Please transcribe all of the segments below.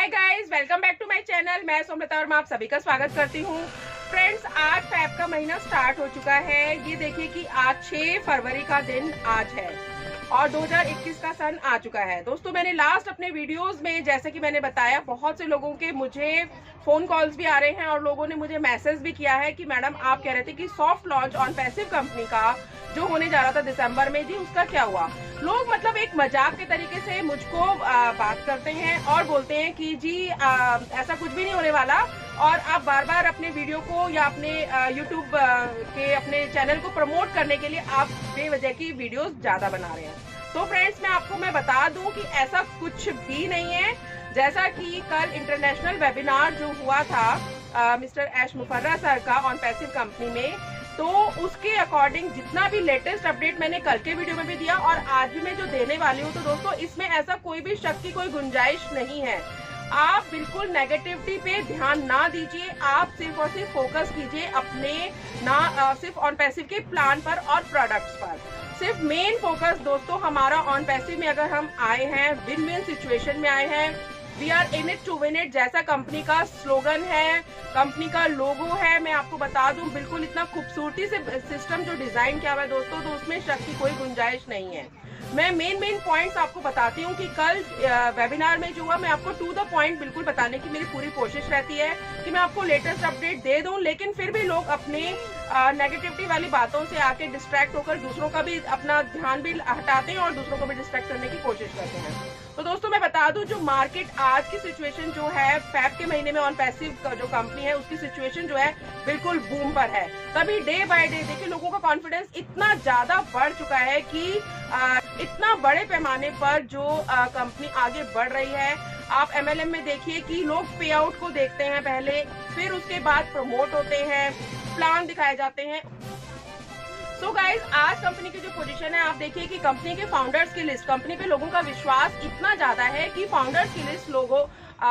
Hi guys, welcome back to my channel. मैं सोमलता वर्मा आप सभी का स्वागत करती हूँ। फ्रेंड्स, आज फेब का महीना स्टार्ट हो चुका है। ये देखिए कि आज 6 फरवरी का दिन आज है और 2021 का सन आ चुका है। दोस्तों, मैंने लास्ट अपने वीडियोस में जैसे कि मैंने बताया, बहुत से लोगों के मुझे फोन कॉल्स भी आ रहे हैं और लोगों ने मुझे मैसेज भी किया है कि मैडम आप कह रहे थे कि soft launch on passive company का जो होने जा रहा था दिसंबर में, जी उसका क्या हुआ। लोग मतलब एक मजाक के तरीके से मुझको बात करते हैं और बोलते हैं कि जी ऐसा कुछ भी नहीं होने वाला और आप बार बार अपने वीडियो को या अपने यूट्यूब के अपने चैनल को प्रमोट करने के लिए आप बेवजह की वीडियोस ज्यादा बना रहे हैं। तो फ्रेंड्स, मैं बता दूं कि ऐसा कुछ भी नहीं है। जैसा कि कल इंटरनेशनल वेबिनार जो हुआ था मिस्टर ऐश मुफर्रा सर का ऑन पैसिव कंपनी में, तो उसके अकॉर्डिंग जितना भी लेटेस्ट अपडेट मैंने कल के वीडियो में भी दिया और आज भी मैं जो देने वाली हूँ, तो दोस्तों इसमें ऐसा कोई भी शक की कोई गुंजाइश नहीं है। आप बिल्कुल नेगेटिविटी पे ध्यान ना दीजिए, आप सिर्फ और सिर्फ फोकस कीजिए अपने सिर्फ ऑन पैसिव के प्लान पर और प्रोडक्ट्स पर। सिर्फ मेन फोकस दोस्तों हमारा ऑन पैसिव में अगर हम आए हैं, विन विन सिचुएशन में आए हैं, we are in it to win it जैसा कंपनी का स्लोगन है, कंपनी का लोगो है। मैं आपको बता दूं, बिल्कुल इतना खूबसूरती से सिस्टम जो डिजाइन किया हुआ है दोस्तों, तो उसमें शक की कोई गुंजाइश नहीं है। मैं मेन पॉइंट्स आपको बताती हूँ कि कल वेबिनार में जो हुआ, मैं आपको टू द पॉइंट बिल्कुल बताने की मेरी पूरी कोशिश रहती है कि मैं आपको लेटेस्ट अपडेट दे दूं, लेकिन फिर भी लोग अपने नेगेटिविटी वाली बातों से आके डिस्ट्रैक्ट होकर दूसरों का भी अपना ध्यान भी हटाते हैं और दूसरों को भी डिस्ट्रैक्ट करने की कोशिश करते हैं। तो दोस्तों मैं बता दूं, जो मार्केट आज की सिचुएशन जो है, फेब के महीने में ऑन पैसिव का जो कंपनी है उसकी सिचुएशन जो है बिल्कुल बूम पर है। तभी डे बाय डे देखिए लोगों का कॉन्फिडेंस इतना ज्यादा बढ़ चुका है कि इतना बड़े पैमाने पर जो कंपनी आगे बढ़ रही है। आप MLM में देखिए कि लोग पे आउट को देखते हैं पहले, फिर उसके बाद प्रमोट होते हैं, प्लान दिखाए जाते हैं। सो गाइज, आज कंपनी की जो पोजीशन है, आप देखिए कि कंपनी के फाउंडर्स की लिस्ट, कंपनी पे लोगों का विश्वास इतना ज्यादा है कि फाउंडर्स की लिस्ट लोगों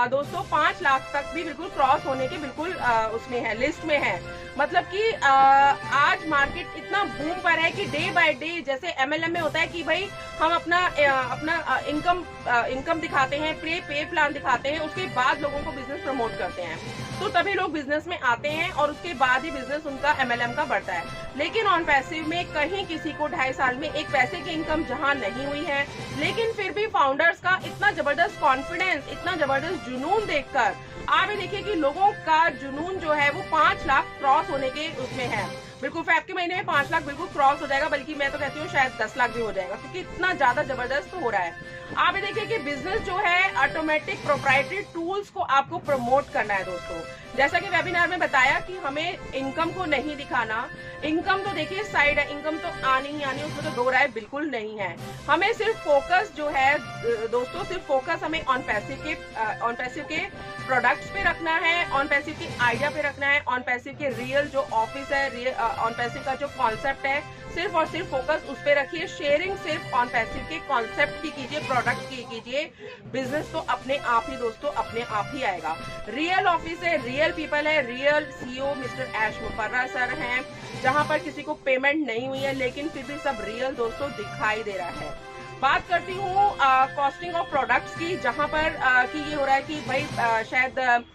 दोस्तों 5 लाख तक भी बिल्कुल क्रॉस होने के बिल्कुल उसमें है, लिस्ट में है। मतलब कि आज मार्केट इतना बूम पर है कि डे बाय डे, जैसे MLM में होता है कि भाई हम अपना इनकम दिखाते हैं, पे प्लान दिखाते हैं, उसके बाद लोगों को बिजनेस प्रमोट करते हैं, तो तभी लोग बिजनेस में आते हैं और उसके बाद ही बिजनेस उनका MLM का बढ़ता है। लेकिन ऑन पैसिव में कहीं किसी को 2.5 साल में एक पैसे की इनकम जहां नहीं हुई है, लेकिन फिर भी फाउंडर्स का इतना जबरदस्त कॉन्फिडेंस, इतना जबरदस्त जुनून देखकर आप ये देखिए कि लोगों का जुनून जो है वो 5 लाख क्रॉस होने के उसमें है। बिल्कुल फेब के महीने में 5 लाख बिल्कुल क्रॉस हो जाएगा, बल्कि मैं तो कहती हूँ शायद 10 लाख भी हो जाएगा, क्योंकि इतना ज्यादा जबरदस्त हो रहा है। आप ये देखिए कि बिजनेस जो है, ऑटोमेटिक प्रोप्राइटरी टूल्स को आपको प्रमोट करना है दोस्तों। जैसा कि वेबिनार में बताया कि हमें इनकम को नहीं दिखाना, इनकम तो देखिए साइड है, इनकम तो आनी ही आनी, उसमें तो दो राय बिल्कुल नहीं है। हमें सिर्फ फोकस जो है दोस्तों, सिर्फ फोकस हमें ऑन पैसिव के प्रोडक्ट्स पे रखना है, ऑन पैसिव की आइडिया पे रखना है, ऑन पैसिव के रियल जो ऑफिस है, ऑन पैसिव का जो कॉन्सेप्ट है, सिर्फ और सिर्फ फोकस उस पे रखिए। शेयरिंग सिर्फ ऑन पैसिव के कॉन्सेप्ट की कीजिए, प्रोडक्ट की कीजिए। बिजनेस तो अपने आप ही दोस्तों अपने आप ही आएगा। रियल ऑफिस है, रियल पीपल है, रियल CEO मिस्टर ऐश मुफर्रा सर हैं, जहां पर किसी को पेमेंट नहीं हुई है, लेकिन फिर भी सब रियल दोस्तों दिखाई दे रहा है। बात करती हूँ कॉस्टिंग ऑफ प्रोडक्ट्स की, जहां पर कि ये हो रहा है कि भाई शायद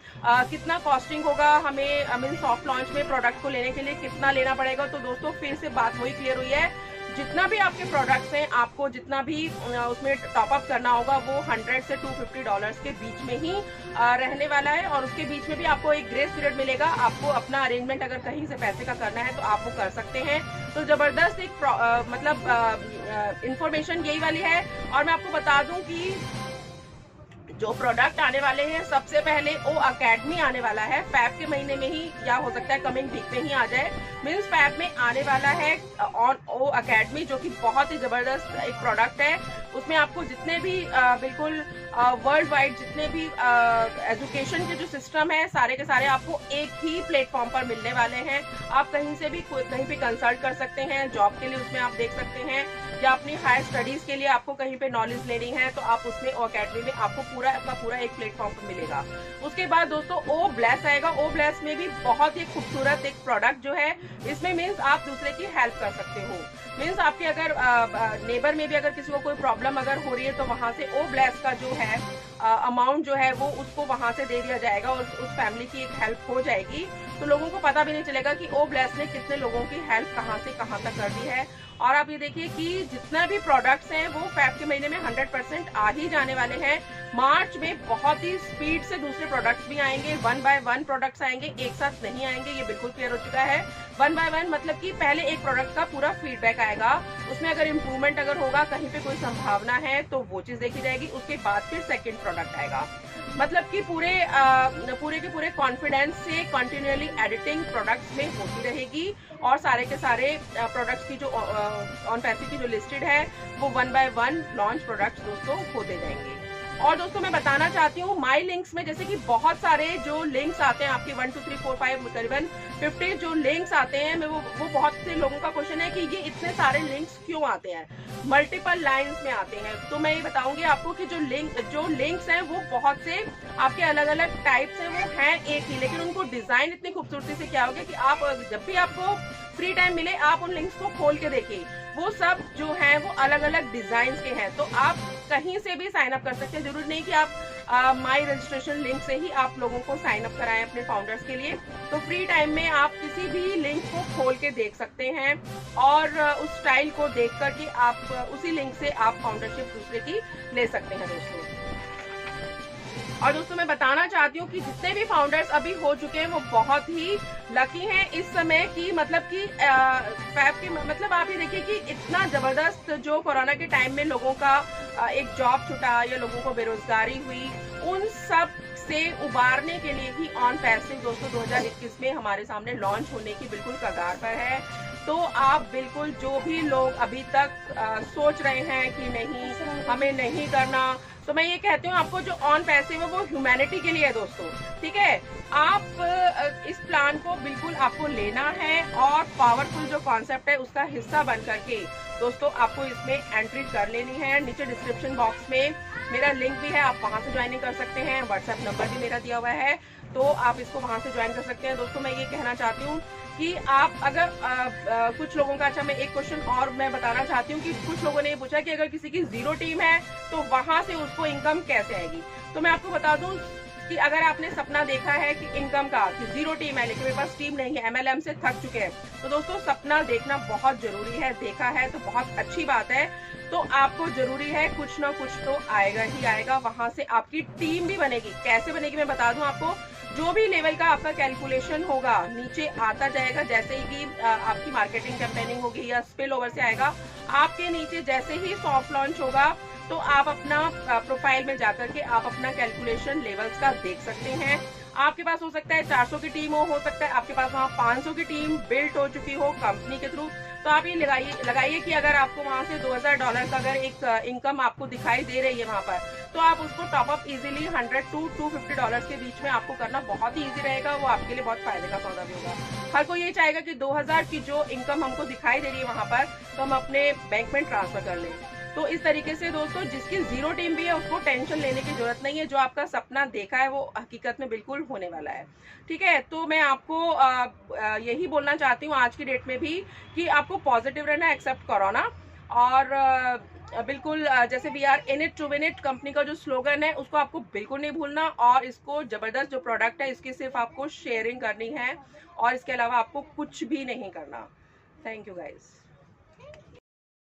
कितना कॉस्टिंग होगा हमें सॉफ्ट लॉन्च में प्रोडक्ट को लेने के लिए कितना लेना पड़ेगा। तो दोस्तों फिर से बात वही क्लियर हुई है, जितना भी आपके प्रोडक्ट्स हैं, आपको जितना भी उसमें टॉप अप करना होगा वो $100 से $250 के बीच में ही रहने वाला है, और उसके बीच में भी आपको एक ग्रेस पीरियड मिलेगा। आपको अपना अरेंजमेंट अगर कहीं से पैसे का करना है तो आप वो कर सकते हैं। तो जबरदस्त एक मतलब इंफॉर्मेशन यही वाली है। और मैं आपको बता दूं कि जो प्रोडक्ट आने वाले हैं, सबसे पहले ओ अकेडमी आने वाला है फेब के महीने में ही, या हो सकता है कमिंग वीक में ही आ जाए। मीन्स फेब में आने वाला है ऑन ओ अकेडमी, जो कि बहुत ही जबरदस्त एक प्रोडक्ट है। उसमें आपको जितने भी बिल्कुल वर्ल्ड वाइड जितने भी एजुकेशन के जो सिस्टम है, सारे के सारे आपको एक ही प्लेटफॉर्म पर मिलने वाले हैं। आप कहीं से भी कहीं पे कंसल्ट कर सकते हैं, जॉब के लिए उसमें आप देख सकते हैं, या अपनी हायर स्टडीज के लिए आपको कहीं पे नॉलेज लेनी है तो आप उसमें ओ अकेडमी में आपको पूरा एक प्लेटफॉर्म पर मिलेगा। उसके बाद दोस्तों ओ ब्लेस आएगा। ओ ब्लेस में भी बहुत ही खूबसूरत एक प्रोडक्ट जो है, इसमें मीन्स आप दूसरे की हेल्प कर सकते हो। मीन्स आपके अगर नेबर में भी अगर किसी को कोई प्रॉब्लम अगर हो रही है तो वहां से ओ ब्लेस का जो है अमाउंट जो है वो उसको वहां से दे दिया जाएगा और उस फैमिली की एक हेल्प हो जाएगी। तो लोगों को पता भी नहीं चलेगा कि ओ ब्लेस ने कितने लोगों की हेल्प कहाँ से कहाँ तक कर दी है। और आप ये देखिए कि जितना भी प्रोडक्ट्स हैं वो फेब के महीने में 100% आ ही जाने वाले हैं। मार्च में बहुत ही स्पीड से दूसरे प्रोडक्ट्स भी आएंगे, 1 बाय 1 प्रोडक्ट्स आएंगे, एक साथ नहीं आएंगे, ये बिल्कुल क्लियर हो चुका है। 1 बाय 1 मतलब कि पहले एक प्रोडक्ट का पूरा फीडबैक आएगा, उसमें अगर इम्प्रूवमेंट अगर होगा, कहीं पे कोई संभावना है तो वो चीज देखी जाएगी, उसके बाद फिर सेकेंड प्रोडक्ट आएगा। मतलब कि पूरे के पूरे कॉन्फिडेंस से कंटिन्यूअली एडिटिंग प्रोडक्ट्स में होती रहेगी और सारे के सारे प्रोडक्ट्स की जो ऑन पैसे की जो लिस्टेड है वो 1 बाय 1 लॉन्च प्रोडक्ट्स दोस्तों होते जाएंगे। और दोस्तों मैं बताना चाहती हूँ माई लिंक्स में जैसे कि बहुत सारे जो लिंक्स आते हैं आपके 1 2 3 4 5 करीबन 50 जो लिंक्स आते हैं, वो बहुत से लोगों का क्वेश्चन है कि ये इतने सारे लिंक्स क्यों आते हैं, मल्टीपल लाइंस में आते हैं। तो मैं ये बताऊंगी आपको कि जो लिंक्स हैं वो बहुत से आपके अलग अलग टाइप्स हैं, वो हैं एक ही, लेकिन उनको डिजाइन इतनी खूबसूरती से किया होगा कि आप जब भी आपको फ्री टाइम मिले आप उन लिंक्स को खोल के देखिए, वो सब जो है वो अलग अलग डिजाइन के हैं। तो आप कहीं से भी साइन अप कर सकते हैं, जरूरी नहीं कि आप माई रजिस्ट्रेशन लिंक से ही आप लोगों को साइन अप कराएं अपने फाउंडर्स के लिए। तो फ्री टाइम में आप किसी भी लिंक को खोल के देख सकते हैं और उस स्टाइल को देख करके आप उसी लिंक से आप फाउंडरशिप दूसरे की ले सकते हैं दोस्तों। और दोस्तों मैं बताना चाहती हूँ कि जितने भी फाउंडर्स अभी हो चुके हैं वो बहुत ही लकी हैं इस समय की, मतलब कि फैब के मतलब आप ये देखिए कि इतना जबरदस्त जो कोरोना के टाइम में लोगों का एक जॉब छूटा या लोगों को बेरोजगारी हुई, उन सब से उबारने के लिए ही ऑन पैसिव दोस्तों 2021 में हमारे सामने लॉन्च होने की बिल्कुल कगार पर है। तो आप बिल्कुल जो भी लोग अभी तक सोच रहे हैं कि नहीं हमें नहीं करना, तो मैं ये कहती हूँ आपको जो ऑन पैसिव है वो ह्यूमैनिटी के लिए है दोस्तों, ठीक है। आप इस प्लान को बिल्कुल आपको लेना है और पावरफुल जो कॉन्सेप्ट है उसका हिस्सा बन करके दोस्तों आपको इसमें एंट्री कर लेनी है। नीचे डिस्क्रिप्शन बॉक्स में मेरा लिंक भी है, आप वहां से ज्वाइनिंग कर सकते हैं, व्हाट्सएप नंबर भी मेरा दिया हुआ है, तो आप इसको वहां से ज्वाइन कर सकते हैं। दोस्तों मैं ये कहना चाहती हूँ कि आप अगर कुछ लोगों का, अच्छा मैं एक क्वेश्चन और मैं बताना चाहती हूँ कि कुछ लोगों ने ये पूछा कि अगर किसी की 0 टीम है तो वहां से उसको इनकम कैसे आएगी। तो मैं आपको बता दूं कि अगर आपने सपना देखा है कि इनकम का कि 0 टीम है लेकिन मेरे पास टीम नहीं है, MLM से थक चुके हैं, तो दोस्तों सपना देखना बहुत जरूरी है, देखा है तो बहुत अच्छी बात है। तो आपको जरूरी है कुछ ना कुछ तो आएगा ही आएगा, वहां से आपकी टीम भी बनेगी। कैसे बनेगी मैं बता दूं आपको, जो भी लेवल का आपका कैलकुलेशन होगा नीचे आता जाएगा, जैसे ही कि आपकी मार्केटिंग कैंपेनिंग होगी या स्पिल ओवर से आएगा, आपके नीचे जैसे ही सॉफ्ट लॉन्च होगा तो आप अपना प्रोफाइल में जाकर के आप अपना कैलकुलेशन लेवल्स का देख सकते हैं। आपके पास हो सकता है 400 की टीम हो सकता है आपके पास वहाँ 500 की टीम बिल्ड हो चुकी हो कंपनी के थ्रू, तो आप ये लगाइए कि अगर आपको वहां से $2000 का अगर एक इनकम आपको दिखाई दे रही है वहां पर, तो आप उसको टॉप अप इजीली $100 to $250 के बीच में आपको करना बहुत ही इजी रहेगा, वो आपके लिए बहुत फायदे का सौदा भी होगा। हर कोई ये चाहेगा कि 2000 की जो इनकम हमको दिखाई दे रही है वहां पर, तो हम अपने बैंक में ट्रांसफर कर लें। तो इस तरीके से दोस्तों जिसकी 0 टीम भी है उसको टेंशन लेने की जरूरत नहीं है, जो आपका सपना देखा है वो हकीकत में बिल्कुल होने वाला है, ठीक है। तो मैं आपको यही बोलना चाहती हूँ आज की डेट में भी कि आपको पॉजिटिव रहना, एक्सेप्ट कोरोना, और बिल्कुल जैसे we are in it to win it company का जो स्लोगन है उसको आपको बिल्कुल नहीं भूलना, और इसको जबरदस्त जो प्रोडक्ट है इसकी सिर्फ आपको शेयरिंग करनी है और इसके अलावा आपको कुछ भी नहीं करना। Thank you guys.